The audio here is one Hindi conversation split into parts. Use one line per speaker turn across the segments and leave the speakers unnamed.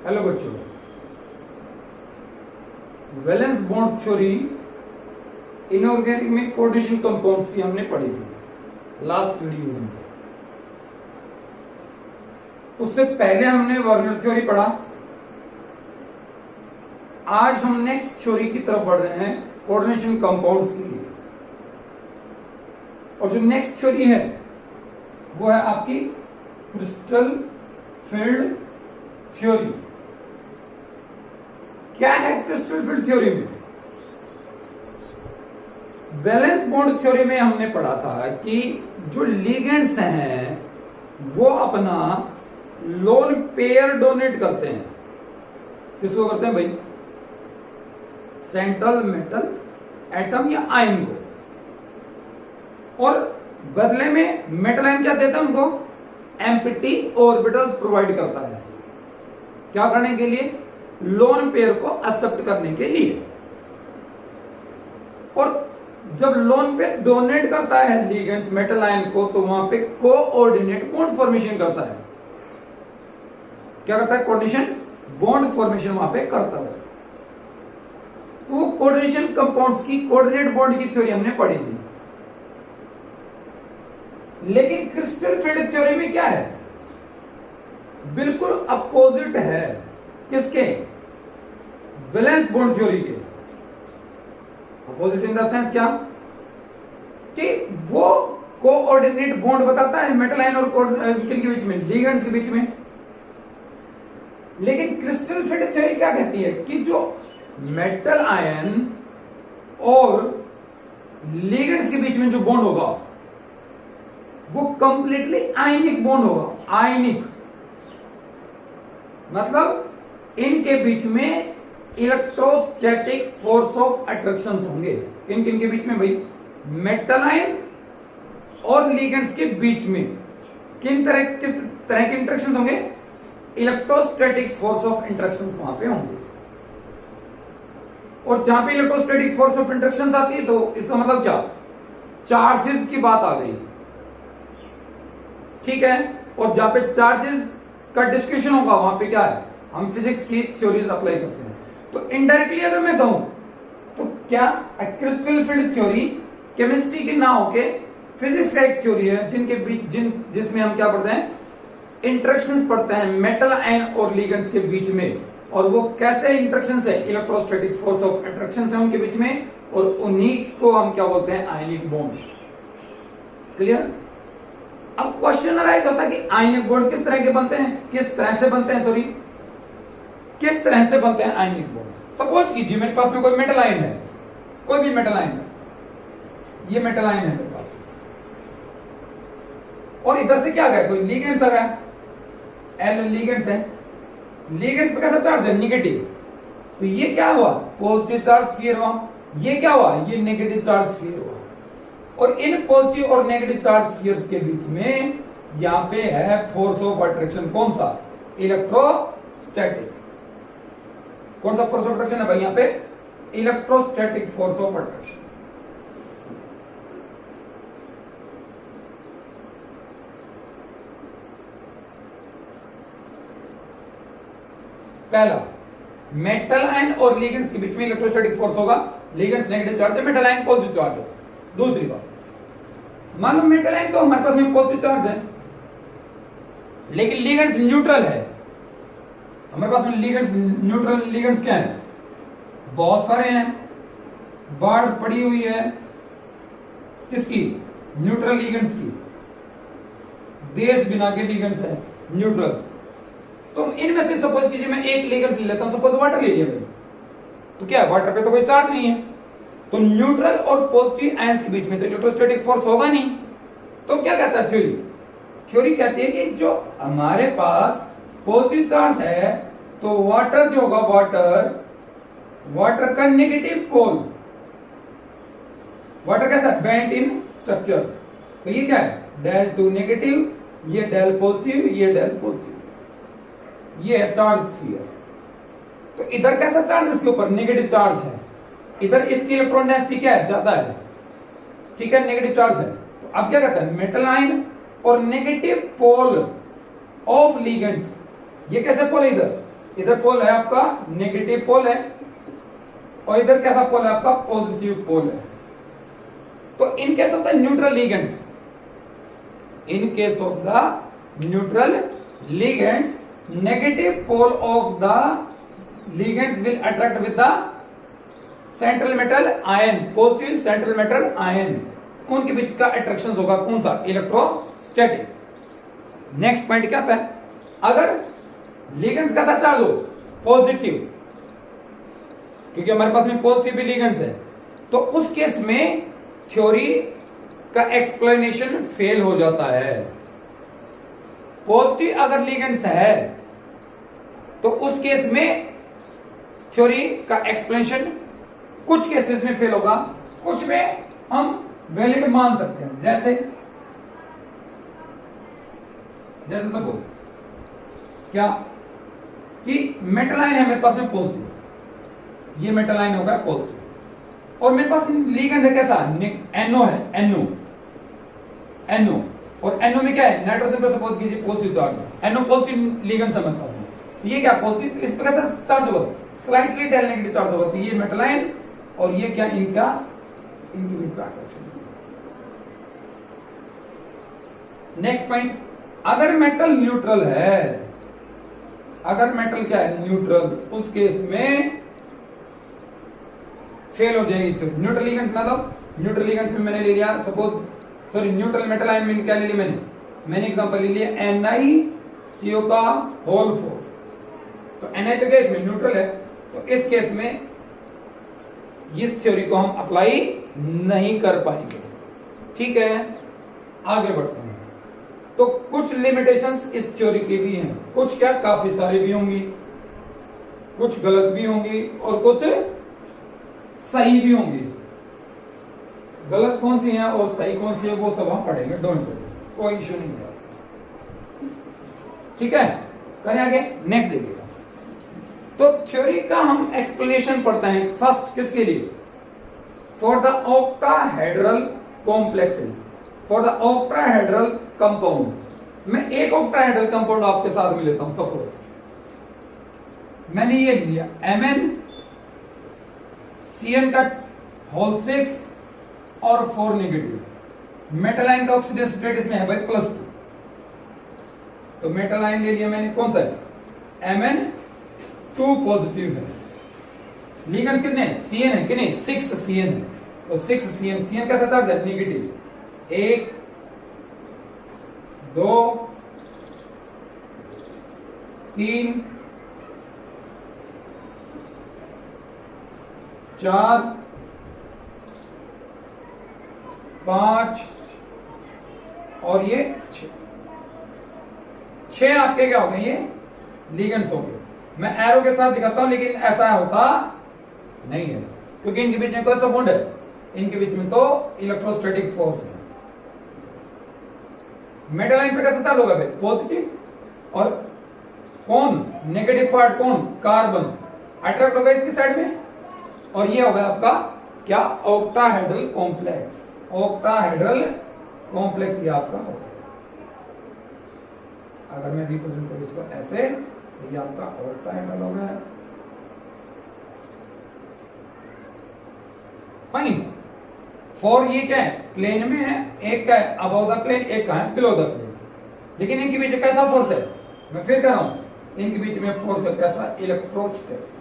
हेलो बच्चों, वैलेंस बॉन्ड थ्योरी इनऑर्गेनिक में कोऑर्डिनेशन कंपाउंड्स की हमने पढ़ी थी लास्ट वीडियोज में। उससे पहले हमने वर्नर थ्योरी पढ़ा। आज हम नेक्स्ट थ्योरी की तरफ बढ़ रहे हैं कोऑर्डिनेशन कंपाउंड्स के लिए। और जो नेक्स्ट थ्योरी है वो है आपकी क्रिस्टल फील्ड थ्योरी। क्या है क्रिस्टल फील्ड थ्योरी में? वैलेंस बॉन्ड थ्योरी में हमने पढ़ा था कि जो लिगेंड्स हैं वो अपना लोन पेयर डोनेट करते हैं। किसको करते हैं भाई? सेंट्रल मेटल एटम या आयन को। और बदले में मेटल आयन क्या देता है उनको? एम्प्टी ऑर्बिटल्स प्रोवाइड करता है। क्या करने के लिए? लोन पेयर को एक्सेप्ट करने के लिए। और जब लोन पेयर डोनेट करता है लिगेंड्स मेटल आयन को, तो वहां पे कोऑर्डिनेट बॉन्ड फॉर्मेशन करता है। क्या करता है? कोऑर्डिनेशन बॉन्ड फॉर्मेशन वहां पे करता है। तो कोऑर्डिनेशन कंपाउंड्स की कोऑर्डिनेट बॉन्ड की थ्योरी हमने पढ़ी थी। लेकिन क्रिस्टल फील्ड थ्योरी में क्या है? बिल्कुल अपोजिट है। किसके? वैलेंस बॉन्ड थ्योरी के। अपोजिट इन द सेंस क्या कि वो कोऑर्डिनेट बॉन्ड बताता है मेटल आयन और के बीच में, लिगेंड्स के बीच में। लेकिन क्रिस्टल फील्ड थ्योरी क्या कहती है कि जो मेटल आयन और लिगेंड्स के बीच में जो बॉन्ड होगा वो कंप्लीटली आयनिक बॉन्ड होगा। आयनिक मतलब इनके बीच में इलेक्ट्रोस्टैटिक फोर्स ऑफ अट्रैक्शन होंगे। किन किन के बीच में भाई? मेटल आयन और लिगेंड्स के बीच में किस तरह के इंटरेक्शन होंगे? इलेक्ट्रोस्टैटिक फोर्स ऑफ इंटरेक्शन वहां पे होंगे। और जहां पे इलेक्ट्रोस्टैटिक फोर्स ऑफ इंटरेक्शन आती है तो इसका मतलब क्या? चार्जेस की बात आ गई, ठीक है। और जहां पे चार्जेस का डिस्कशन होगा वहां पे क्या है? हम फिजिक्स की थ्योरीज अप्लाई करते हैं। तो इनडायरेक्टली अगर मैं कहूं तो क्या क्रिस्टल फील्ड थ्योरी केमिस्ट्री की ना होके फिजिक्स का एक थ्योरी है जिनके बीच जिसमें हम क्या पढ़ते हैं? इंटरेक्शंस पढ़ते हैं मेटल आयन और लिगेंड्स के बीच में। और वो कैसे इंटरेक्शंस है? इलेक्ट्रोस्टैटिक फोर्स ऑफ अट्रैक्शन है उनके बीच में। और उन्हीं को हम क्या बोलते हैं? Ionic bond. क्लियर? अब क्वेश्चन अराइज होता है कि आयनिक बॉन्ड किस तरह के बनते हैं? किस तरह से बनते हैं आयनिक बॉन्ड? सपोज कीजिए मेरे पास में कोई मेटल आयन है, कोई भी मेटल आयन है, ये मेटल आयन है मेरे पास, और इधर से क्या आ गया? कोई लिगेंड्स आ गया, एल लिगेंड्स है। लिगेंड्स पे कैसा चार्ज है? निगेटिव। तो ये क्या हुआ? पॉजिटिव चार्ज स्फीयर हुआ। ये क्या हुआ? ये नेगेटिव चार्ज स्फीयर हुआ। और इन पॉजिटिव और नेगेटिव चार्ज स्फीयर्स के बीच में यहां पे है फोर्स ऑफ अट्रैक्शन। कौन सा? इलेक्ट्रोस्टैटिक। कौन सा फोर्स ऑफ अट्रैक्शन है भाई यहां पे? Electrostatic force of attraction. पहला, मेटल आयन और लिगेंड्स के बीच में इलेक्ट्रोस्टैटिक फोर्स होगा। लिगेंड्स नेगेटिव चार्ज है, मेटल आयन पॉजिटिव चार्ज है। दूसरी बात, मान लो मेटल आयन तो हमारे पास में पॉजिटिव चार्ज है, लेकिन लिगेंड्स न्यूट्रल है। हमारे पास में लिगेंड्स न्यूट्रल लिगेंड्स क्या है? बहुत सारे हैं। बाढ़ पड़ी हुई है किसकी? न्यूट्रल लिगेंड्स की। देश बिना के लिगेंड्स है न्यूट्रल। तो इनमें से सपोज कीजिए मैं एक लिगेंड्स ले लेता हूं, सपोज वाटर ले लिया मैंने, तो क्या वाटर पे तो कोई चार्ज नहीं है, तो न्यूट्रल और पॉजिटिव आयंस के बीच में तो इलेक्ट्रोस्टैटिक फोर्स होगा नहीं। तो क्या कहता है थ्योरी? थ्योरी कहती है कि जो हमारे पास पॉजिटिव चार्ज है तो वाटर जो होगा, वाटर का नेगेटिव पोल, वाटर कैसा? बेंट इन स्ट्रक्चर। तो ये क्या है? डेल टू नेगेटिव, ये डेल पॉजिटिव, ये डेल पॉजिटिव, ये है चार्ज स्फीयर। तो इधर कैसा चार्ज है? इसके ऊपर नेगेटिव चार्ज है। इधर इसकी इलेक्ट्रॉन डेंसिटी क्या है? ज्यादा है, ठीक है, नेगेटिव चार्ज है। तो अब क्या कहता है? मेटल आयन और नेगेटिव पोल ऑफ लिगेंड्स, ये कैसे पोल है? इधर इधर पोल है आपका नेगेटिव पोल है और इधर कैसा पोल है आपका पॉजिटिव पोल है। तो in case of the neutral ligands, in case of the neutral ligands, negative pole of the ligands will attract with the central metal ion, positive central metal ion, उनके बीच का अट्रैक्शन होगा कौन सा, इलेक्ट्रोस्टैटिक। नेक्स्ट पॉइंट क्या आता है, अगर लिगेंड्स का चार्ज हो पॉजिटिव, क्योंकि हमारे पास में पॉजिटिव भी लिगेंड्स है, तो उस केस में थ्योरी का एक्सप्लेनेशन फेल हो जाता है। पॉजिटिव अगर लिगेंड्स है तो उस केस में थ्योरी का एक्सप्लेनेशन कुछ केसेस में फेल होगा, कुछ में हम वैलिड मान सकते हैं। जैसे सपोज क्या कि मेटल आयन है मेरे पास में पॉजिटिव, ये मेटल आयन होगा पॉजिटिव, और मेरे पास लिगेंड है कैसा, NO है, NO, और NO में क्या है, नाइट्रोजन पे सपोज कीजिए पॉजिटिव चार्ज है, NO पॉजिटिव लिगेंड है मेरे पास में, ये क्या पॉजिटिव, इस पर कैसा चार्ज होगा, स्लाइटली डेल नेगेटिव चार्ज होगा। तो ये मेटल आयन और ये क्या, इनके बीच का अट्रैक्शन। नेक्स्ट पॉइंट, अगर मेटल न्यूट्रल है, अगर मेटल क्या है, न्यूट्रल, उस केस में फेल हो जाएगी। न्यूट्रल लिगेंड्स मतलब न्यूट्रल लिगेंड्स में मैंने ले लिया suppose, sorry neutral metal ion में क्या ले लिया मैंने एग्जांपल ले लिया NiCO का होल 4। तो Ni तो क्या इसमें न्यूट्रल है, तो इस केस में इस थ्योरी को हम अप्लाई नहीं कर पाएंगे। ठीक है, आगे बढ़ते हैं। तो कुछ लिमिटेशंस इस थ्योरी की भी हैं, कुछ क्या काफी सारी भी होंगी, कुछ गलत भी होंगी और कुछ सही भी होंगी। गलत कौन सी है और सही कौन सी है वो सब हम पढ़ेंगे, डोंट वरी, कोई इश्यू नहीं है। ठीक है, करें आगे, नेक्स्ट देखिएगा। तो थ्योरी का हम एक्सप्लेनेशन पढ़ते हैं। फर्स्ट किसके लिए, for the octahedral complexes, for the octahedral compound. मैं एक ऑक्टाहेड्रल कंपाउंड आपके साथ में लेता हूं। सपोज मैंने ये लिया Mn CN का होल 6 और 4 नेगेटिव, मेटल आयन का ऑक्सीडेशन स्टेट इसमें है भाई +2। तो मेटल आयन ले लिया मैंने, कौन सा है, Mn2 पॉजिटिव है। लिगेंड्स कितने, CN है, कितने, 6 CN है। तो 6 CN कैसा चार्ज है, नेगेटिव। 1 2 3 4 5 और ये 6 आपके क्या हो गए, ये लिगेंड्स हो गए। मैं एरो के साथ दिखाता हूं, लेकिन ऐसा होता नहीं है क्योंकि इनके बीच में कौन सा बॉन्ड है, इनके बीच में तो इलेक्ट्रोस्टैटिक फोर्स है। मेटल आयन पे कैसा चार्ज होगा भाई, पॉजिटिव, और कौन नेगेटिव पार्ट, कौन कार्बन अट्रैक्ट होगा इसकी साइड में, और ये होगा आपका क्या, ऑक्टाहेड्रल कॉम्प्लेक्स। ऑक्टाहेड्रल कॉम्प्लेक्स ये आपका होगा। अगर मैं रिप्रेजेंट करूं इसको ऐसे, तो ये आपका ऑक्टाहेड्रल होगा। फाइन। 4 ये क्या है, प्लेन में है, एक का है अबव द प्लेन, एक का है बिलो द प्लेन। लेकिन इनके बीच कैसा फोर्स है, मैं फिर कह रहा हूं, इनके बीच में फोर्स है कैसा, इलेक्ट्रोस्टैटिक।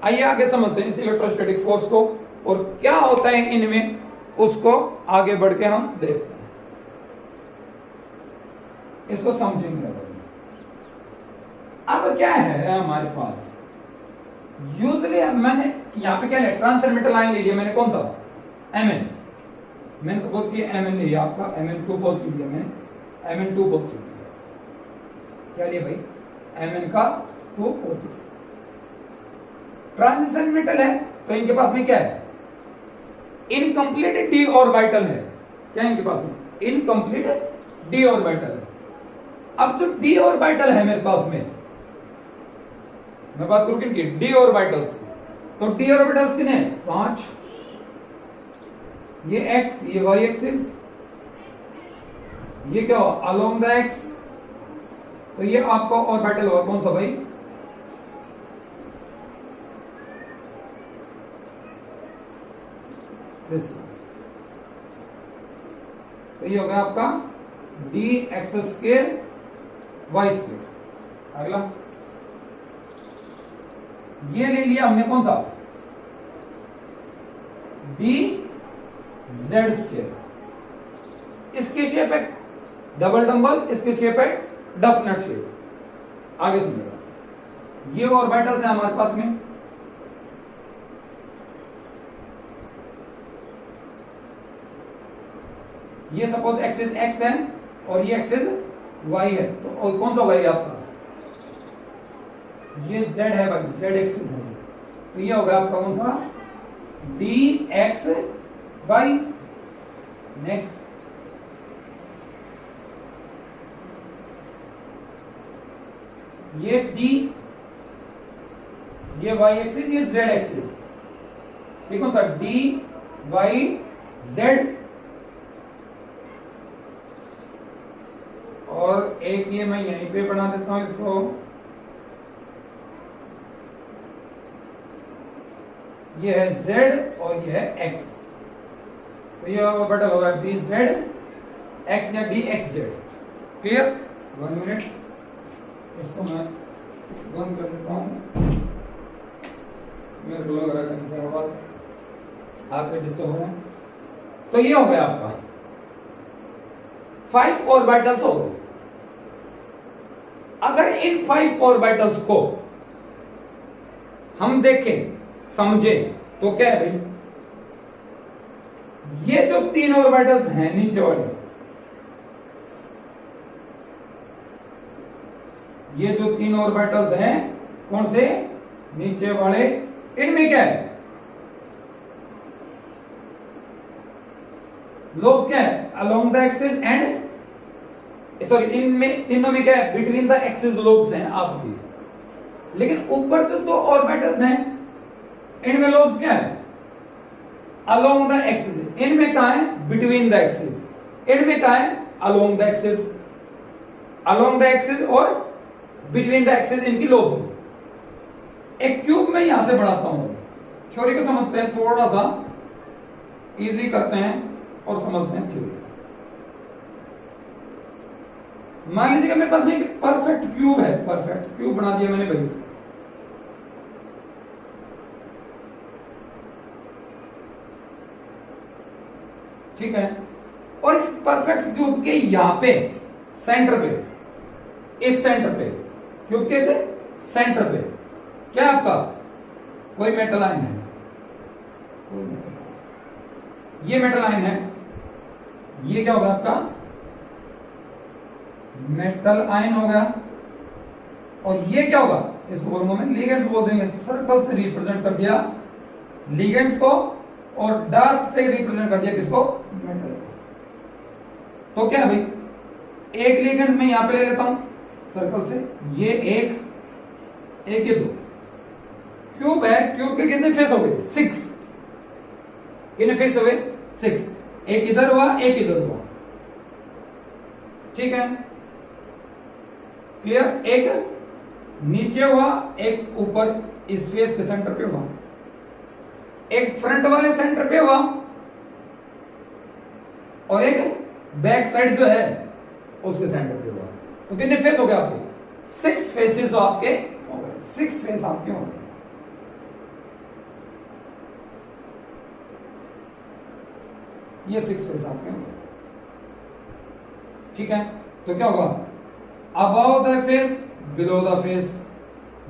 आइए आगे समझते हैं इस इलेक्ट्रोस्टैटिक फोर्स को, और क्या होता है इनमें, उसको आगे बढ़ के हम देखते हैं, इसको समझेंगे। अब क्या है हमारे पास, यूजली मैंने यहां पे क्या लिया, ट्रांसफर मेटल आयन ले लिया मैंने, कौन सा, Mn। मैंने सपोज किया Mn लिया, आपका Mn2 पॉजिटिव लिया मैंने, Mn2 पॉजिटिव क्या लिया भाई, Mn का 2 पॉजिटिव। ट्रांजिशन मेटल है तो इनके पास में क्या है, इनकम्प्लीट डी ऑर्बिटल है। क्या इनके पास में, इनकम्प्लीट डी ऑर्बिटल है। अब जो डी ऑर्बिटल है मेरे पास में, मैं बात करूं किनकी, डी ऑर्बिटल्स की। तो डी ऑर्बिटल्स कितने, 5, ये x, ये y एक्सिस, ये क्या हुआ अलोंग द एक्स, तो ये आपका ऑर्बिटल होगा कौन सा भाई, दिस, तो ये होगा आपका d x square y square. अगला ये ले लिया हमने कौन सा डी जेड स्क्वेयर, इसकी शेप है डबल डम्बल, इसकी शेप है डेफिनेट शेप। आगे सुनिएगा, ये ऑर्बिटल्स है हमारे पास में, ये सपोज एक्सिस एक्स है और ये एक्सिस वाई है, तो और कौन सा वाई है आपका, ये जेड है भाई, जेड एक्सिस है, तो ये होगा आपका कौन सा डी एक्स वाई। नेक्स्ट ये डी, ये वाई एक्सिस, ये जेड एक्सिस, ये कौन सा डी वाई जेड, और एक ये मैं यहीं पे बना देता हूं इसको, ये है z और ये है x, तो ये ऑर्बिटल होगा डी जेड एक्स या D x Z. Clear? 1 minute, इसको मैं बंद कर देता हूं, मेरे को लग रहा है कहीं से आवाज आपके डिस्टर्ब हो रहे हैं। तो ये हो गया आपका 5 ऑर्बिटल्स हो गए। अगर इन 5 ऑर्बिटल्स को हम देखें समझे तो क्या है भाई, ये जो 3 ऑर्बिटल्स हैं नीचे वाले, ये जो 3 ऑर्बिटल्स हैं कौन से नीचे वाले, इनमें क्या है लोब्स क्या है along the axis and, sorry इनमें तीनों में क्या है बिटवीन द एक्सिस लोब्स हैं आपकी, लेकिन ऊपर जो 2 ऑर्बिटल्स हैं इनमें लोब्स क्या है अलोंग द एक्सिस, इनमें कहा है बिटवीन द एक्सिस, इनमें कहा है along the axis, along the axis और बिटवीन द एक्सिस इनकी लोब्स। एक क्यूब में यहां से बढ़ाता हूं, थ्योरी को समझते हैं, थोड़ा सा इजी करते हैं और समझते हैं थ्योरी। मान लीजिए मेरे पास एक परफेक्ट क्यूब है, परफेक्ट क्यूब बना दिया मैंने भाई, ठीक है, और इस परफेक्ट क्यूब के यहां पे सेंटर पे, इस सेंटर पे क्यूब के से सेंटर पे क्या आपका कोई मेटल आयन है, ये मेटल आयन है, ये क्या होगा आपका मेटल आयन होगा, और ये क्या होगा इसको बोलूंगा मैं लिगेंड्स बोल देंगे, सर्कल से रिप्रेजेंट कर दिया लिगेंड्स को और डार्क से रिप्रेजेंट कर दिया किसको मेटल। तो क्या भाई एक लिगेंड मैं यहां पे ले लेता हूं सर्कल से, ये एक ये 2 क्यूब है, क्यूब के कितने फेस हो गए 6, कितने फेस हो गए 6, एक इधर हुआ एक इधर हुआ, ठीक है क्लियर, एक नीचे हुआ एक ऊपर इस फेस के सेंटर पे हुआ, एक फ्रंट वाले सेंटर पे हुआ और एक बैक साइड जो है उसके सेंटर पे हुआ। तो कितने फेस हो गए आपके 6 फेसेस आपके हो गए, 6 फेस आपके हो गए। ये 6 फेस आपके हो गए, ठीक है। तो क्या होगा above the face below the face,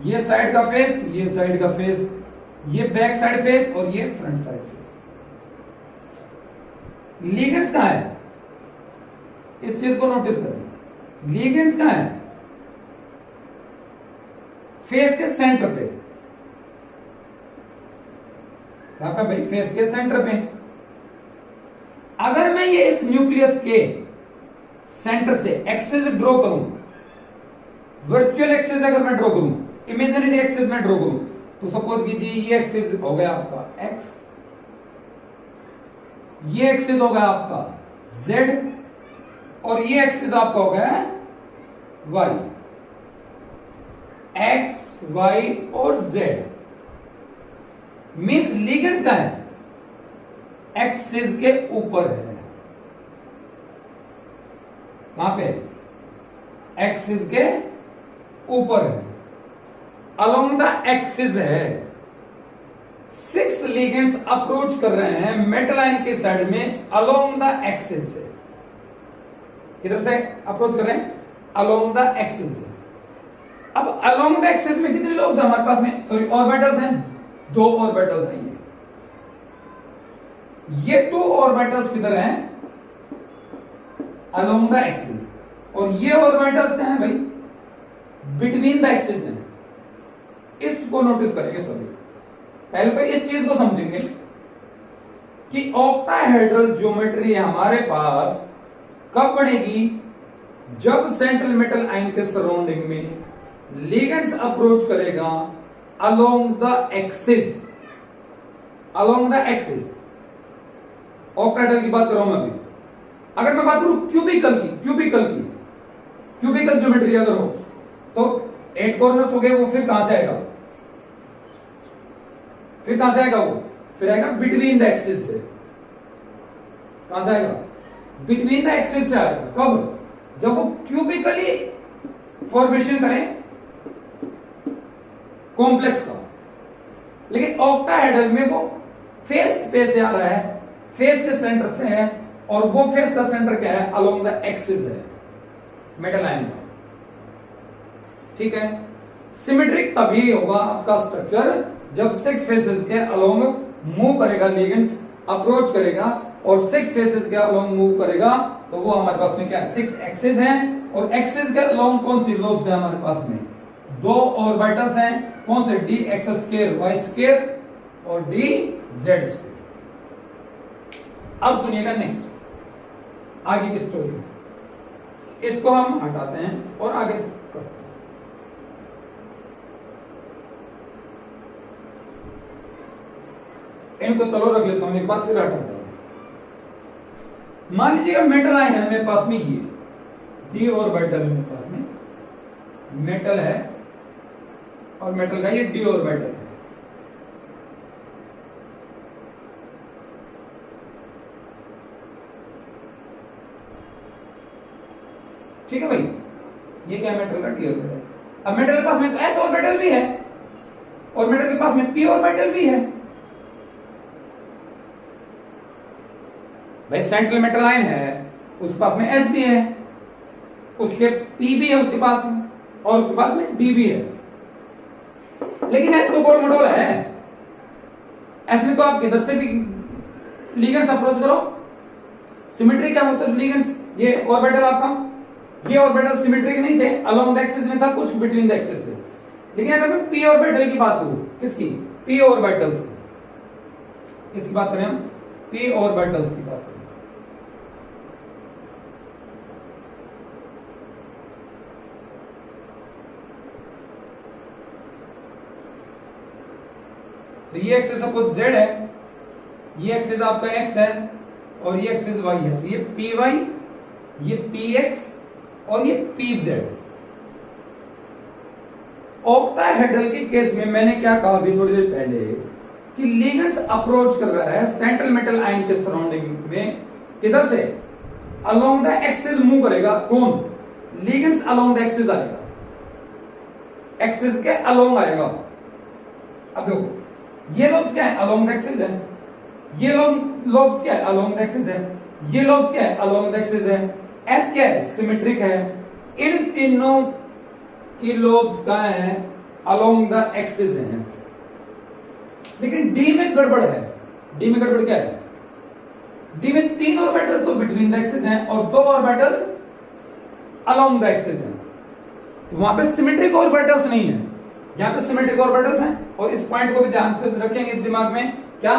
ये साइड का फेस ये साइड का फेस, ये बैक साइड फेस और ये फ्रंट साइड फेस। लिगेंड्स कहां है इस चीज को नोटिस करें, लिगेंड्स कहां है फेस के सेंटर पे, कहां पे भाई फेस के सेंटर पे। अगर मैं ये इस न्यूक्लियस के सेंटर से एक्सिस ड्रॉ करूं, वर्चुअल एक्सिस अगर मैं ड्रॉ करूं, इमेजिनरी एक्सिस में ड्रॉ करूं, तो सपोज कीजिए ये एक्सिस हो गया आपका एक्स, ये एक्सिस हो गया आपका जेड, और ये एक्सिस आपका हो गया है वाई, एक्स वाई और जेड। मीन्स लिगेंड्स का है एक्सिस के ऊपर है। कहां पे? एक्सिस के ऊपर है, अलोंग द एक्सिस है। 6 लिगेंड्स अप्रोच कर रहे हैं मेटल आयन के साइड में अलोंग द एक्सिस से। किधर से अप्रोच कर रहे हैं? अलोंग द एक्सिस से। अब अलोंग द एक्सिस में कितने लोब्स हैं हमारे पास में? सॉरी, ऑर्बिटल्स हैं, 2 ऑर्बिटल्स हैं। ये 2 ऑर्बिटल्स किधर हैं? Along the axis. और ये ऑर्बिटल्स क्या हैं भाई? बिटवीन द एक्सिस हैं। इसको नोटिस करेंगे सभी। पहले तो इस चीज को समझेंगे कि ऑक्टाहेड्रल ज्योमेट्री हमारे पास कब बनेगी? जब सेंट्रल मेटल आयन के सराउंडिंग में लिगेंड्स अप्रोच करेगा along the axis. Along the axis octahedral की बात कर रहा हूं मैं अभी। अगर मैं बात करूं क्यूबिकल की, क्यूबिकल ज्योमेट्री अगर हो तो 8 कॉर्नर्स हो गए, वो फिर कहां से आएगा? फिर कहां से आएगा वो? फिर आएगा बिटवीन द एक्सिस से। कहां से आएगा? बिटवीन द एक्सिस से आएगा। कब? जब वो क्यूबिकली फॉर्मेशन करें कॉम्प्लेक्स का। लेकिन ऑक्टाहेड्रल में वो फेस पे से आ रहा है, फेस के सेंटर से है, और वो फेस का सेंटर क्या है? अलोंग द एक्सिस है मेटल आयन का। ठीक है। सिमेट्रिक तभी होगा आपका स्ट्रक्चर जब 6 फेसेस के अलोंग मूव करेगा, लिगेंड्स अप्रोच करेगा और 6 फेसेस के अलोंग मूव करेगा, तो वो हमारे पास में क्या है? 6 एक्सिस हैं। और एक्सिस के अलोंग कौन सी लोब्स है हमारे पास में? 2 ऑर्बिटल्स हैं। कौन से? D x square y square और डी जेड स्क्वायर। अब सुनिएगा नेक्स्ट आगे की स्टोरी। इसको हम हटाते हैं और आगे करते हैं। इनको चलो रख लेता हूं, एक बार फिर हटाते हैं। मान लीजिएगा मेटल आयन है मेरे पास में, ये डी ऑर्बिटल है मेरे पास में, मेटल है और मेटल का ये डी ऑर्बिटल है। ठीक है भाई, ये क्या मेटल का डी ऑर्बिटल। अब मेटल के पास में तो एस ऑर्बिटल भी है और मेटल के पास में पी ऑर्बिटल भी है। भाई सेंट्रल मेटल आयन है, उसके पास में एस भी है, उसके पी भी है उसके पास में, और उसके पास में डी भी है। लेकिन एस तो गोल मडोल है। एस में तो आप किधर से भी लिगेंड्स अप्रोच करो, सिमेट्री क्या होता है? लिगेंड्स, ये ऑर्बिटल आपका, ये ऑर्बिटल सिमेट्रिक नहीं थे, अलोंग द एक्सिस में था, कुछ बिटवीन द एक्सिस थे। लेकिन अगर मैं पी ऑर्बिटल की बात करूं, किसकी? पी ऑर्बिटल्स की। किसकी बात करें हम? पी ऑर्बिटल्स की बात करें। तो ये एक्सिस सपोज जेड है, ये एक्सिस आपका एक्स है और ये एक्सिस वाई है। तो ये पी वाई, ये पी एक्स और ये पी जेड। ऑक्टाहेड्रल के केस में मैंने क्या कहा अभी थोड़ी देर पहले कि लिगेंड्स अप्रोच कर रहा है सेंट्रल मेटल आयन के सराउंडिंग में, किधर से? अलोंग द एक्सिस मूव करेगा। कौन? लिगेंड्स अलोंग द एक्सिस आएगा, एक्सिस के अलोंग आएगा। अब देखो, ये लोब्स क्या है? अलोंग द एक्सिस है। ये लोब्स क्या है? अलोंग द एक्सिस है। ये लोब्स क्या है? अलोंग द एक्सिस है। एस क्या है? सिमेट्रिक है। इन तीनों की लोब्स क्या है? अलोंग द एक्सिस है। लेकिन डी में गड़बड़ है। डी में गड़बड़ क्या है? डी में 3 ऑर्बिटल तो बिटवीन द एक्सिस हैं और 2 ऑर्बिटल्स अलोंग द एक्सिस हैं। तो वहां पे सिमेट्रिक ऑर्बिटल्स नहीं है, यहां पे सिमेट्रिक ऑर्बिटल्स हैं। और इस पॉइंट को भी ध्यान से रखेंगे दिमाग में, क्या?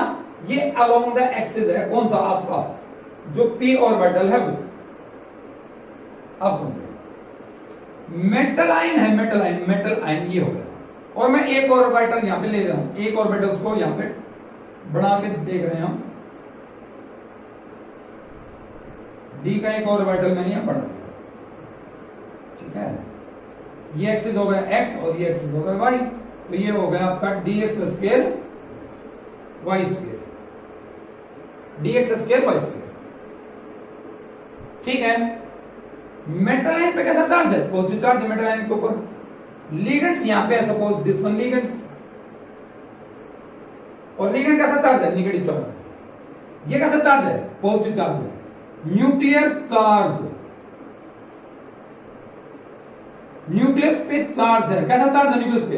ये अलोंग द एक्सिस है। कौन सा? आपका जो पी ऑर्बिटल है वो। अब समझो, मेटल आयन है, मेटल आयन ये हो गया। और मैं एक ऑर्बिटल यहां पे ले रहा हूं, एक ऑर्बिटल को यहां पे बना के देख रहे हैं हम। डी का एक ऑर्बिटल मैंने यहां पढ़ा दिया, ठीक है। ये एक्सिस हो गया एक्स और ये एक्सिस हो गया वाई, तो ये हो गया आपका d x square y square, d x square y square, ठीक है। मेटल आयन पे कैसा चार्ज है? पॉजिटिव चार्ज है मेटल आयन के ऊपर। लिगेंड्स यहां पे है, सपोज दिस वन लिगेंड्स, और लिगेंड कैसा चार्ज है? Negative charge. ये कैसा चार्ज है? पॉजिटिव चार्ज है। न्यूक्लियर चार्ज, न्यूक्लियस पे चार्ज है, कैसा चार्ज है न्यूक्लियस पे?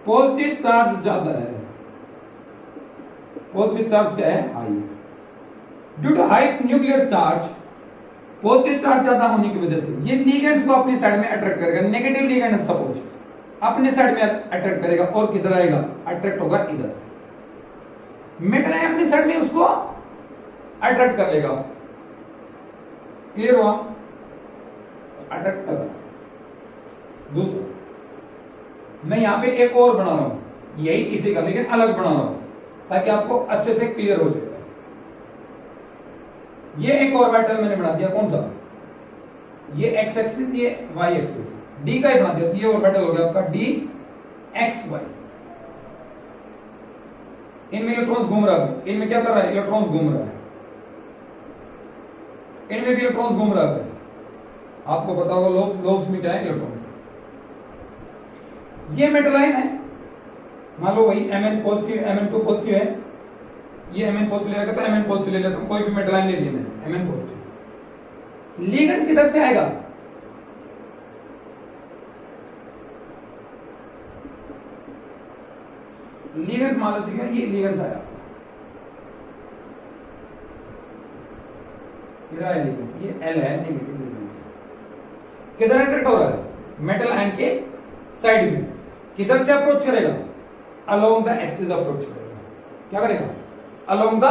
पॉजिटिव चार्ज ज्यादा है। पॉजिटिव चार्ज क्या है? High. Due to high nuclear charge, positive charge ज्यादा होने की वजह से ये लिगेंड्स को अपनी साइड में अट्रैक्ट करेगा। नेगेटिव लिगेंड सपोज अपने साइड में अट्रैक्ट करेगा और किधर आएगा? अट्रैक्ट होगा इधर। मेटल आयन अपनी साइड में उसको अट्रैक्ट कर लेगा। क्लियर हुआ? अट्रैक्ट कर रहा। दूसरा मैं यहां पे एक और बना रहा हूं, यही इसी का लेकिन अलग बना रहा हूं ताकि आपको अच्छे से क्लियर हो जाएगा। ये एक ऑर्बिटल मैंने बना दिया, कौन सा? ये एक्स एक्सिस, ये वाई एक्सिस, डी का ही बना दिया, तो ये ऑर्बिटल हो गया आपका डी एक्स वाई। इनमें इलेक्ट्रॉन्स घूम रहा है, इनमें क्या कर रहा है? इलेक्ट्रॉन्स घूम रहा है, इनमें भी इलेक्ट्रॉन्स घूम रहा है। आपको पता होगा लोब्स में क्या है? इलेक्ट्रॉन्स। ये मेटल आयन है, मान लो वही Mn पॉजिटिव Mn2 पॉजिटिव है, ये Mn पॉजिटिव लेगा तो Mn पॉजिटिव ले लेता हूं, कोई भी मेटल आयन ले लिया मैंने Mn पॉजिटिव। लिगेंड्स किधर से आएगा? लिगेंड्स मान लो ये लिगेंड्स आया, लिगेंड्स ये L है, नेगेटिव लिगेंड्स। किधर अट्रैक्ट हो रहा है? मेटल आयन के साइड में। किधर से अप्रोच करेगा? अलोंग द एक्सिस अप्रोच करेगा। क्या करेगा? अलोंग द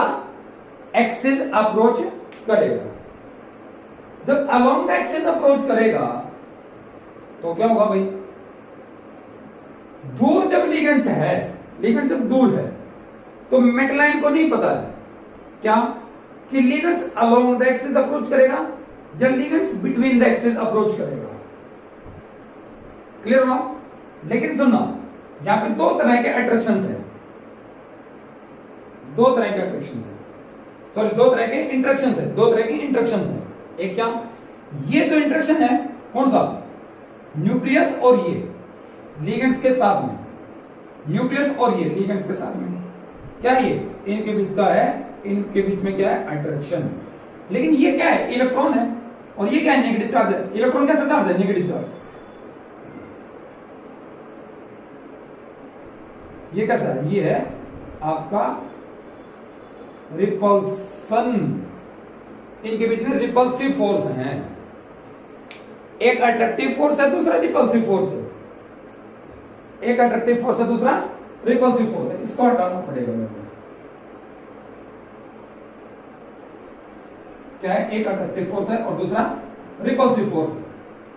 एक्सिस अप्रोच करेगा। जब अलोंग द एक्सिस अप्रोच करेगा तो क्या होगा भाई? दूर जब लिगेंड्स है, लिगेंड जब दूर है तो मेटल आयन को नहीं पता है क्या कि ligands along the axis approach करेगा या ligands between the axis approach करेगा। क्लियर हुआ? लेकिन सुनना, यहां पे दो तरह के अट्रैक्शंस है, दो तरह के अट्रैक्शंस है, सॉरी दो तरह के इंट्रैक्शंस है, दो तरह की इंट्रैक्शंस है। एक क्या? ये जो इंट्रैक्शन है कौन सा? न्यूक्लियस और ये लिगेंड्स के साथ में, न्यूक्लियस और ये लिगेंड्स के साथ में क्या ये इनके बीच का है, इनके बीच में क्या है? अट्रैक्शन। लेकिन ये क्या है? इलेक्ट्रॉन है, और ये क्या है? नेगेटिव चार्ज है। इलेक्ट्रॉन कैसा चार्ज है? Negative charge. ये कैसा है? ये है आपका रिपल्सन। इनके बीच में रिपल्सिव फोर्स है, एक अट्रैक्टिव फोर्स है, दूसरा रिपल्सिव फोर्स है। एक अट्रैक्टिव फोर्स है, दूसरा रिपल्सिव फोर्स है। इसको हटाना पड़ेगा मेरे को। क्या है? एक अट्रैक्टिव फोर्स है और दूसरा रिपल्सिव फोर्स है।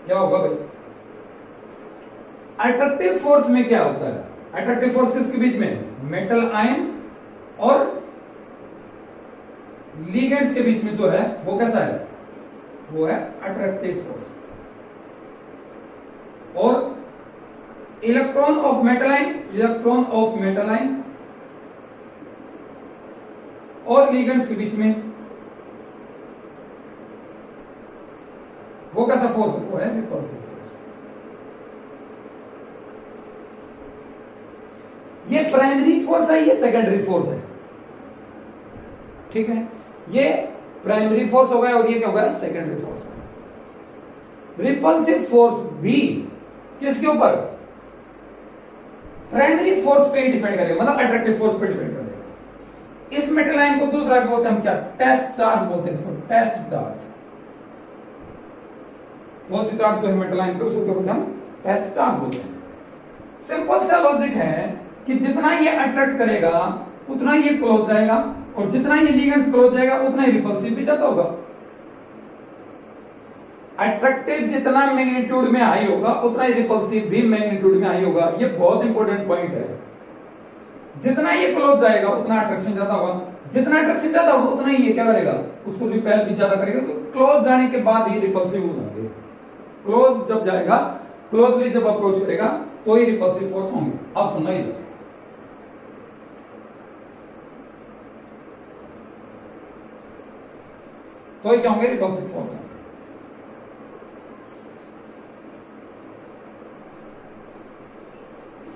क्या होगा भाई? अट्रैक्टिव फोर्स में क्या होता है? अट्रैक्टिव फोर्स किसके बीच में? मेटल आयन और लिगेंड्स के बीच में जो है वो कैसा है? वो है अट्रैक्टिव फोर्स। और electron of metal ion, electron of metal ion और लिगेंड्स के बीच में वो कैसा फोर्स है? वो है रिपल्सिव फोर्स। ये प्राइमरी फोर्स है, ये सेकेंडरी फोर्स है, ठीक है। ये प्राइमरी फोर्स हो गया और ये क्या हो गया? सेकेंडरी फोर्स हो गया। रिपल्सिव फोर्स भी किसके ऊपर? प्राइमरी फोर्स पे डिपेंड करेगा, मतलब अट्रैक्टिव फोर्स पे डिपेंड करेगा। इस मेटल आयन को दूसरा भी बोलते हैं हम क्या? टेस्ट चार्ज बोलते हैं इसको, टेस्ट चार्ज। पॉजिटिव चार्ज जो है मेटल आयन पे उसको क्या बोलते हैं हम? टेस्ट चार्ज बोलते हैं। सिंपल सा लॉजिक है कि जितना ये अट्रैक्ट करेगा उतना ये क्लोज जाएगा, और जितना ये लिगेंड्स क्लोज जाएगा उतना ही रिपल्सिव भी जाता होगा। अट्रैक्टिव जितना मैग्नीट्यूड में हाई होगा उतना ही रिपल्सिव भी मैग्नीट्यूड में हाई होगा। ये बहुत इंपॉर्टेंट पॉइंट है। जितना ये क्लोज जाएगा उतना अट्रैक्शन ज्यादा होगा। जितना अट्रैक्शन ज्यादा होगा उतना ही ये क्या करेगा, उसको रिपेल भी ज्यादा करेगा। तो क्लोज जाने के बाद ही रिपल्सिव होंगे। क्लोज जब जाएगा, क्लोजली जब अप्रोच करेगा तो ही रिपल्सिव फोर्स होंगे। आप सुनना इधर, तो ही क्या होंगे, रिपल्सिव फोर्स होंगे।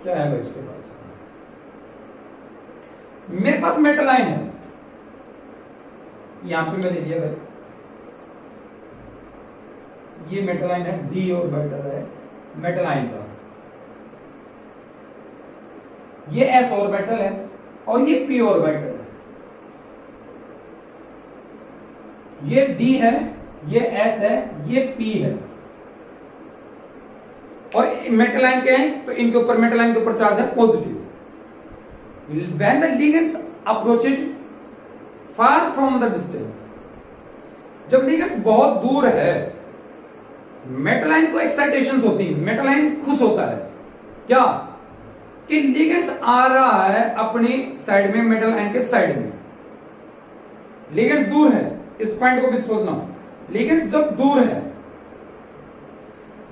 क्या है भाई इसके पास, मेरे पास मेटल आयन है, यहां पे मैंने दिया भाई, ये मेटल आयन है, डी ऑर्बिटल है मेटल आयन का, ये एस ऑर्बिटल है और ये पी ऑर्बिटल है। ये डी है, ये एस है, ये पी है, और मेटल आयन क्या है, तो इनके ऊपर मेटल आयन के ऊपर चार्ज है positive. When the ligands approaches far from the distance, जब लिगेंड्स बहुत दूर है, मेटल आयन को एक्साइटेशंस होती है, मेटल आयन खुश होता है क्या, कि लिगेंड्स आ रहा है अपनी साइड में, मेटल आयन के साइड में। लिगेंड्स दूर है, इस पॉइंट को भी सोचना। लिगेंड्स जब दूर है,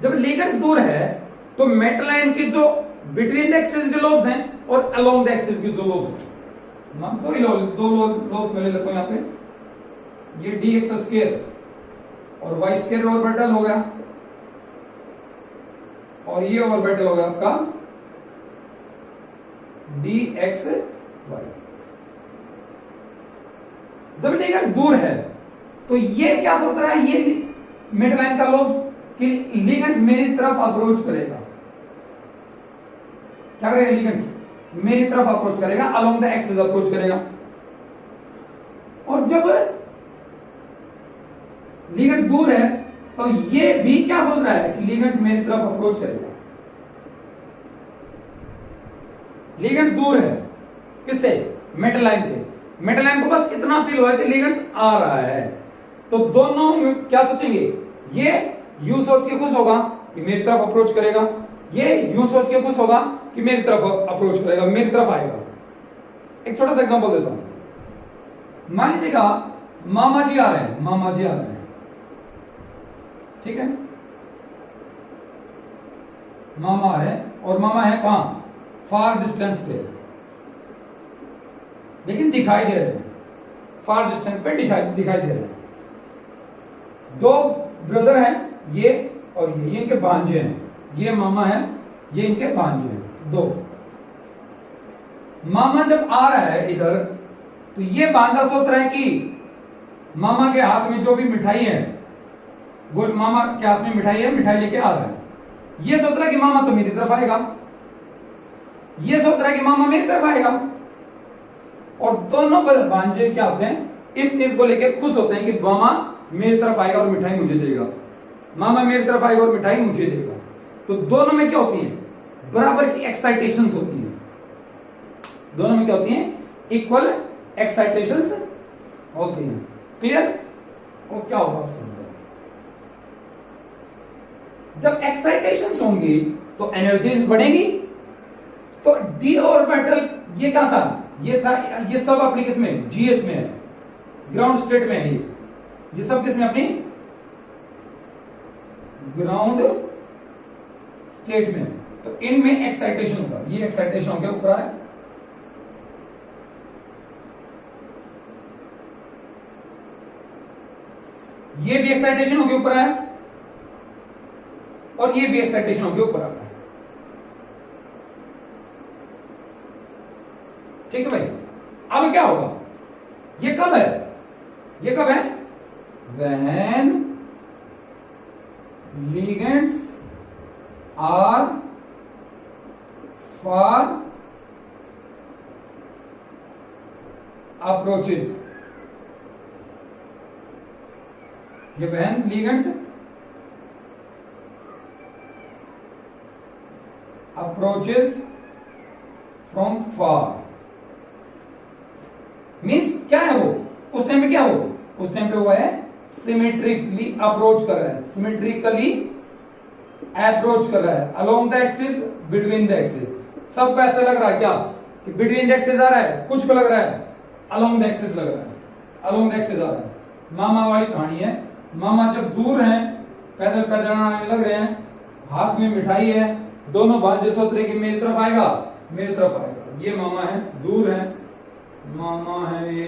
जब लिगेंड्स दूर है तो मेटल आयन के जो बिटवीन द एक्सिस के लोब्स हैं और अलोंग द एक्सिस के जो लोब्स हैं, दो लोब्स मैं ले लेता हूं यहां पे, ये डी एक्स स्क्वायर और वाई स्क्वायर ऑर्बिटल हो गया, और ये ऑर्बिटल हो गया आपका डी एक्स वाई। जब लिगेंड्स दूर है तो ये क्या सोच रहा है, ये मेटल आयन का लोब्स, कि लिगेंड्स मेरी तरफ अप्रोच करेगा। क्या करेगा, लिगेंड्स मेरी तरफ अप्रोच करेगा, अलोंग द एक्सिस अप्रोच करेगा। और जब लिगेंड्स दूर है तो ये भी क्या सोच रहा है कि लिगेंड्स मेरी तरफ अप्रोच करेगा। लिगेंड्स दूर है किससे, मेटल लाइन से। मेटल लाइन को बस इतना फील हुआ कि लिगेंड्स आ रहा है, तो दोनों क्या सोचेंगे, ये यूं सोच के खुश होगा कि मेरी तरफ अप्रोच करेगा, ये यूं सोच के खुश होगा कि मेरी तरफ अप्रोच करेगा, मेरी तरफ आएगा। एक छोटा सा एग्जांपल देता हूं। मान लीजिएगा मामा जी आ रहे हैं, मामा जी आ रहे हैं, ठीक है, मामा आ रहे हैं, और मामा है कहां, फार डिस्टेंस पे, लेकिन दिखाई दे रहे हैं, फार डिस्टेंस पे दिखाई दे रहे हैं। दो ब्रदर हैं, ये और ये इनके भांजे हैं, ये मामा है, ये इनके भांजे हैं, दो। मामा जब आ रहा है इधर, तो ये भांजा सोच रहा है कि मामा के हाथ में जो भी मिठाई है, वो मामा के हाथ में मिठाई है, मिठाई लेके आ रहा है। ये सोच रहा है कि मामा तो मेरी तरफ आएगा, ये सोच रहा है कि मामा मेरी तरफ आएगा, और दोनों भांजे क्या होते हैं, इस चीज को लेके खुश होते हैं कि मामा मेरी तरफ आएगा और मिठाई मुझे देगा, मामा मेरी तरफ आएगा और मिठाई मुझे देगा। तो दोनों में क्या होती है, बराबर की एक्साइटेशंस होती है, दोनों में क्या होती है, इक्वल एक्साइटेशंस होती हैं। क्लियर, और क्या होगा आप समझ, जब एक्साइटेशंस होंगी तो एनर्जीज बढ़ेगी। तो डी ऑर्बिटल ये क्या था, ये था, ये सब अपनी किसमें, जीएस में है, ग्राउंड स्टेट में है, ये सब किसमें, अपनी ग्राउंड स्टेट में। तो इनमें एक्साइटेशन होगा, ये एक्साइटेशन हो गया ऊपर है, ये भी एक्साइटेशन होगी ऊपर है, और ये भी एक्साइटेशन होगी ऊपर है। ठीक है भाई, अब क्या होगा, ये कब है, ये कब है, when ligands are far approaches, ये when ligands approaches from far, means क्या है वो, उस टाइम पे क्या हो, उस टाइम पे वो है सिमेट्रिकली अप्रोच कर रहा है, सिमेट्रिकली अप्रोच कर रहा है along the axis, between the axis. सबको ऐसा लग रहा है क्या कि बिटवीन द एक्सिस आ रहा है, कुछ को लग रहा है अलोंग द एक्सिस लग रहा है, अलोंग द एक्सिस आ रहा है। मामा वाली कहानी है, मामा जब दूर हैं, पैदल पैदल आने लग रहे हैं, हाथ में मिठाई है, दोनों भांजे सोच रहे कि मेरी तरफ आएगा, मेरी तरफ आएगा। ये मामा है, दूर है, मामा है,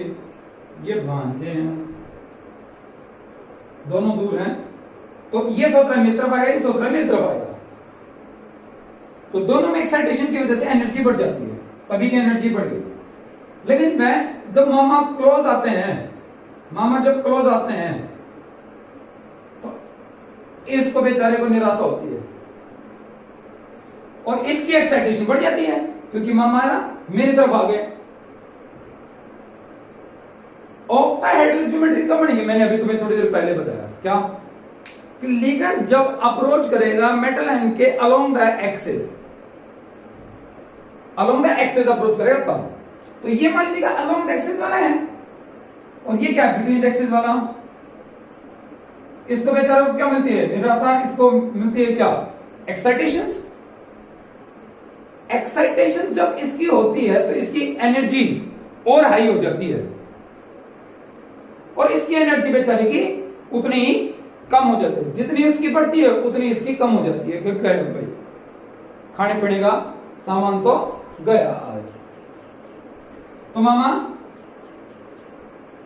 ये भांजे हैं, दोनों दूर हैं। तो ये सोच रहा है मेरी तरफ आएगा, ये सोच रहा है मेरी तरफ आएगा। तो दोनों में एक्साइटेशन की वजह से एनर्जी बढ़ जाती है, सभी की एनर्जी बढ़ गई। लेकिन मैं जब मामा क्लोज आते हैं, मामा जब क्लोज आते हैं तो इसको बेचारे को निराशा होती है और इसकी एक्साइटेशन बढ़ जाती है क्योंकि मामा मेरी तरफ आ गए। ऑक्टाहेड्रल ज्योमेट्री कब बनेगी? मैंने अभी तुम्हें थोड़ी देर पहले बताया क्या कि लिगेंड जब अप्रोच करेगा मेटल आयन के along the axis, along the axis approach करेगा तब। तो ये मान लीजिएगा अलोंग द एक्सिस वाला है और ये क्या बिटवीन द एक्सिस वाला। इसको बेचारे को क्या मिलती है? निराशा। इसको मिलती है क्या? एक्साइटेशंस। एक्साइटेशन जब इसकी होती है तो इसकी एनर्जी और हाई हो जाती है और इसकी एनर्जी बेचारे की उतनी ही कम हो जाती है। जितनी उसकी बढ़ती है उतनी इसकी कम हो जाती है। क्योंकि भाई खाने पीने का सामान तो गया आज। तो मामा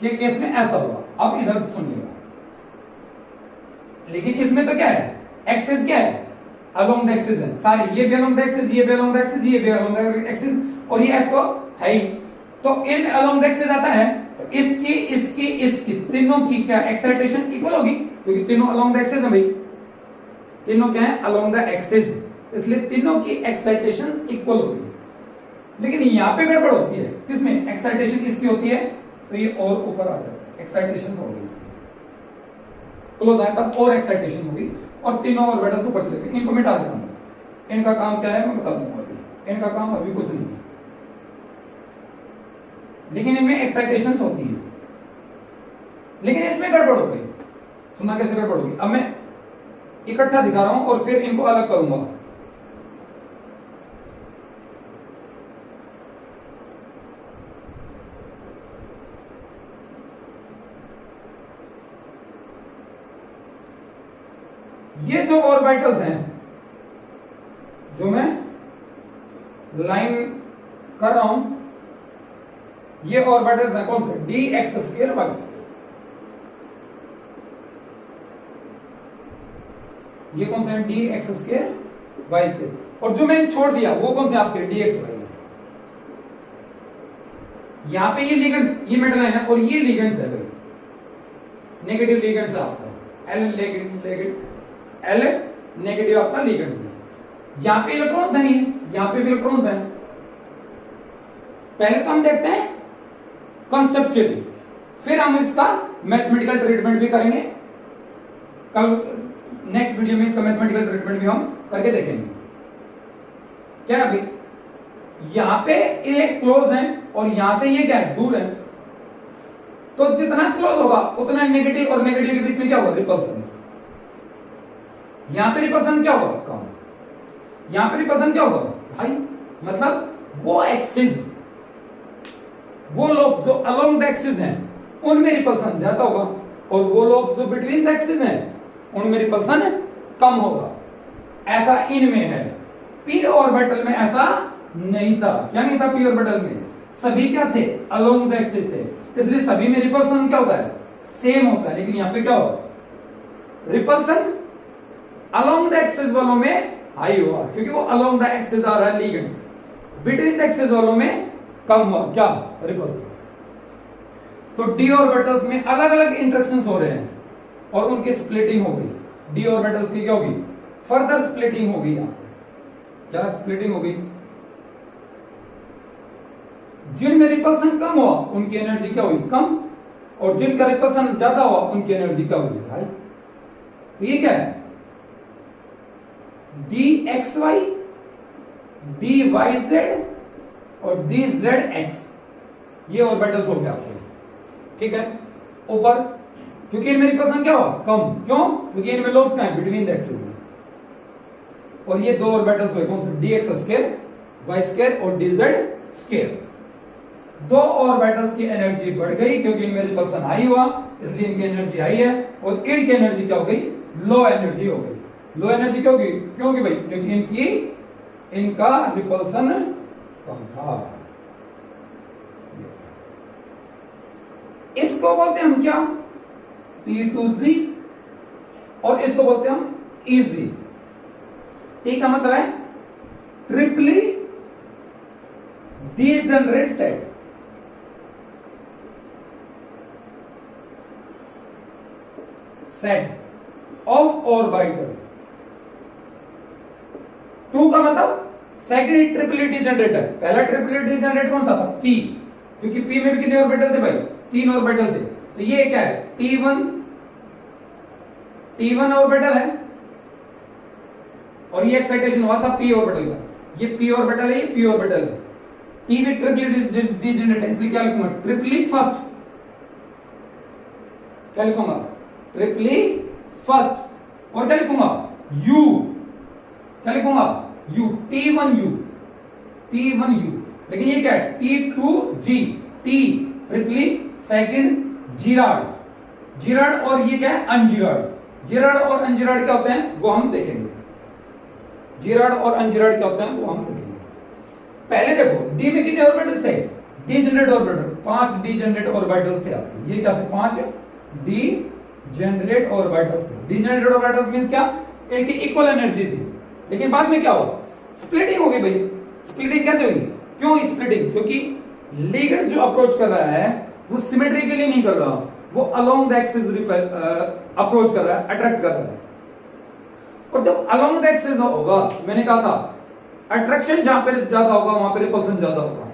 के केस में ऐसा हुआ। अब इधर सुनिएगा, लेकिन इसमें तो क्या है? एक्सिस क्या है? अलोंग द एक्सिस है सारी। ये भी अलोंग द एक्सिस, ये भी अलोंग द एक्सिस, ये भी अलोंग द एक्सिस और ये एस तो है ही। तो इन अलोंग द एक्सिस आता है तो इसकी इसकी इसकी तीनों की क्या एक्साइटेशन इक्वल होगी क्योंकि तीनों अलोंग द एक्सिस है भाई। तीनों क्या है? अलोंग द एक्सिस, इसलिए तीनों की एक्साइटेशन इक्वल होगी। लेकिन यहां पे गड़बड़ होती है। किसमें? एक्साइटेशन किसकी होती है? तो ये और ऊपर आ जाता है, एक्साइटेशन होगी इसकी। क्लोज आए तब और एक्साइटेशन होगी और तीनों और बेटा ऊपर चले गए। इनको मिटा देता हूं। इनका काम क्या है मैं बता दूंगा अभी। इनका काम अभी कुछ नहीं है, लेकिन इनमें एक्साइटेशन होती है। लेकिन इसमें गड़बड़ हो गई। सुना कैसे गड़बड़ होगी? अब मैं इकट्ठा दिखा रहा हूं और फिर इनको अलग करूंगा। ये जो ऑर्बिटल्स हैं जो मैं लाइन कर रहा हूं, ये ऑर्बिटल्स हैं कौन से? D x square y square. ये कौन से हैं? D x square y square. और जो मैंने छोड़ दिया वो कौन से आपके? डी एक्स वाई है। यहां पे ये लिगेंड्स, ये मेटल है और ये लिगेंड्स है भाई, नेगेटिव लिगेंड्स है आपका। एल नेगेटिव आपका लिगेंड्स है। यहां पे इलेक्ट्रॉन्स है नहीं, यहां पे भी इलेक्ट्रॉन्स हैं। पहले तो हम देखते हैं कॉन्सेप्चुअली, फिर हम इसका मैथमेटिकल ट्रीटमेंट भी करेंगे। कल नेक्स्ट वीडियो में इसका मैथमेटिकल ट्रीटमेंट भी हम करके देखेंगे। क्या अभी यहां पे ये क्लोज है और यहां से ये क्या है? दूर है। तो जितना क्लोज होगा उतना नेगेटिव और नेगेटिव के बीच में क्या होगा? रिपल्सन। यहां पे रिपल्सन क्या होगा? कम। यहां पे रिपल्सन क्या होगा भाई? मतलब वो एक्सिस, वो लोग जो अलोंग द एक्सिस हैं उनमें रिपल्सन ज्यादा होगा और वो लोग जो बिटवीन द एक्सिस हैं उनमें रिपल्सन कम होगा। ऐसा इनमें है। पी ऑर्बिटल में ऐसा नहीं था। क्या नहीं था? पी ऑर्बिटल में सभी क्या थे? अलोंग द एक्सिस थे, इसलिए सभी में रिपल्सन क्या होता है? सेम होता है। लेकिन यहां पे क्या होगा? रिपल्सन अलोंग द एक्सिस वालों में हाई हुआ क्योंकि वो अलोंग द एक्सिस आ रहा है लिगेंड्स। बिटवीन द एक्सिस वालों में कम हुआ। क्या? रिपल्सन। तो डी ऑर्बिटल्स में अलग अलग इंटरेक्शंस हो रहे हैं और उनकी स्प्लिटिंग हो गई। डी ऑर्बिटल्स की क्या होगी? फर्दर स्प्लिटिंग होगी। यहां से क्या स्प्लिटिंग होगी? जिनमें रिपल्सन कम हुआ उनकी एनर्जी क्या हुई? कम। और जिनका रिपल्सन ज्यादा हुआ उनकी एनर्जी क्या हुई? भाई तो ये क्या है? D x y, d y z और डी जेड एक्स, ये ऑर्बिटल्स हो गया आपके। ठीक है। ऊपर क्योंकि इनमें रिपल्सन क्या हुआ? कम। क्यों? क्योंकि इनमें लोब्स क्या है? Between the axis. और ये दो ऑर्बिटल्स हुए कौन से? D x square y square और डी जेड स्क्वायर। दो ऑर्बिटल्स की एनर्जी बढ़ गई क्योंकि इनमें रिपल्सन हाई हुआ, इसलिए इनकी एनर्जी हाई है, और इनकी एनर्जी क्या हो गई, लो एनर्जी हो गई। लो एनर्जी क्यों होगी, क्योंकि भाई क्योंकि इनका रिपल्सन कम था। इसको बोलते हैं हम क्या, T2Z, और इसको बोलते हैं हम EZ। T का मतलब है triply degenerate set. Set of orbital. 2 का मतलब सेकेंड ट्रिपली डीजेनरेट है। पहला ट्रिपली डीजेनरेट कौन सा था, P, क्योंकि P में भी कितने ऑर्बिटल थे भाई, 3 ऑर्बिटल थे। तो ये क्या है, T1 ऑर्बिटल है, और ये एक्साइटेशन हुआ था P ऑर्बिटल का। ये P ऑर्बिटल है, ये P ऑर्बिटल है। P भी ट्रिपली डीजेनरेट है, इसलिए क्या लिखूंगा, ट्रिपली फर्स्ट। क्या लिखूंगा, ट्रिपली फर्स्ट। और क्या लिखूंगा, U। क्या लिखूंगा, U, T1U। लेकिन ये क्या है, T2G, T ट्रिपली सेकंड जीरार्ड, और ये क्या है, अनजीरार्ड। जीरार्ड और अनजीरार्ड क्या होते हैं वो हम देखेंगे। जीरार्ड और अनजीरार्ड क्या होते हैं वो हम देखेंगे। पहले देखो डी में कितने ऑर्बिटल्स थे, डीजेनरेट ऑर्बिटल, 5 डीजेनरेट ऑर्बिटल्स थे आपके। ये क्या थे, 5 डीजेनरेट ऑर्बिटल्स थे। डीजेनरेट ऑर्बिटल्स मींस क्या, एक इक्वल एनर्जी थी, लेकिन बाद में क्या हुआ, स्प्लिटिंग हो गई भाई। स्प्लिटिंग कैसे हुई, क्यों स्प्लिटिंग, क्योंकि लिगेंड जो अप्रोच कर रहा है वो सिमेट्री के लिए नहीं कर रहा, वो अलोंग द एक्सिस अप्रोच कर रहा है, अट्रैक्ट कर रहा है। और जब अलोंग द एक्सिस होगा, मैंने कहा था अट्रैक्शन जहां पे ज्यादा होगा वहां पे रिपल्सन ज्यादा होगा।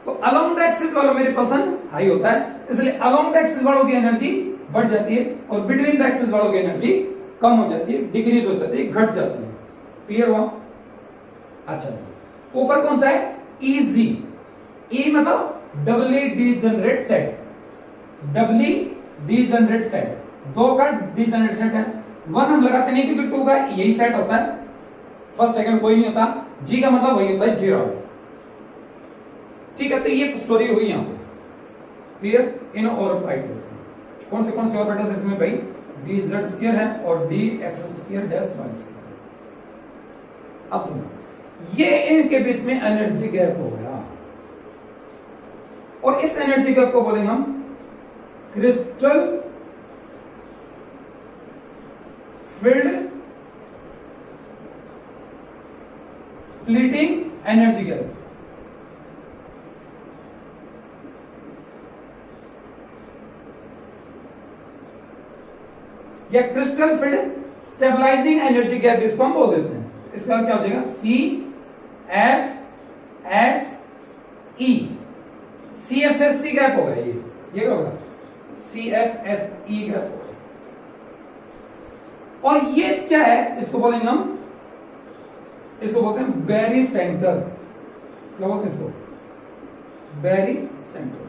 तो अलोंग द एक्सिस वालों में रिपल्सन हाई होता है, इसलिए अलोंग द एक्सिस वालों की एनर्जी बढ़ जाती है, और बिटवीन द एक्सिस वालों की एनर्जी कम हो जाती है, डिक्रीज हो जाती है, घट जाती है। क्लियर हुआ। अच्छा, ऊपर कौन सा है, EZ। E मतलब डबली डीजेनरेट सेट। डबली डीजेनरेट सेट, 2 का डीजेनरेट सेट है। 1 हम लगाते नहीं क्योंकि 2 का यही सेट होता है, फर्स्ट सेकंड कोई नहीं होता। G का मतलब वही होता है, जीरार्ड। ठीक है, तो ये स्टोरी हुई यहां पे। क्लियर। इन ऑर्बिटल्स कौन से ऑर्बिटल्स इसमें भाई, dz² है और dx² -y²। अब सुनो, ये इनके बीच में एनर्जी गैप हो गया, और इस एनर्जी गैप को बोलेंगे हम crystal field splitting energy gap. या crystal field stabilizing energy gap इसको हम बोल देते हैं। इसका क्या हो जाएगा, CFSE। CFSE गैप होगा, ये होगा CFSE गैप होगा। और ये क्या है, इसको बोलेंगे हम, इसको बोलते हैं बैरी सेंटर। क्या बोलते हैं इसको, बैरी सेंटर।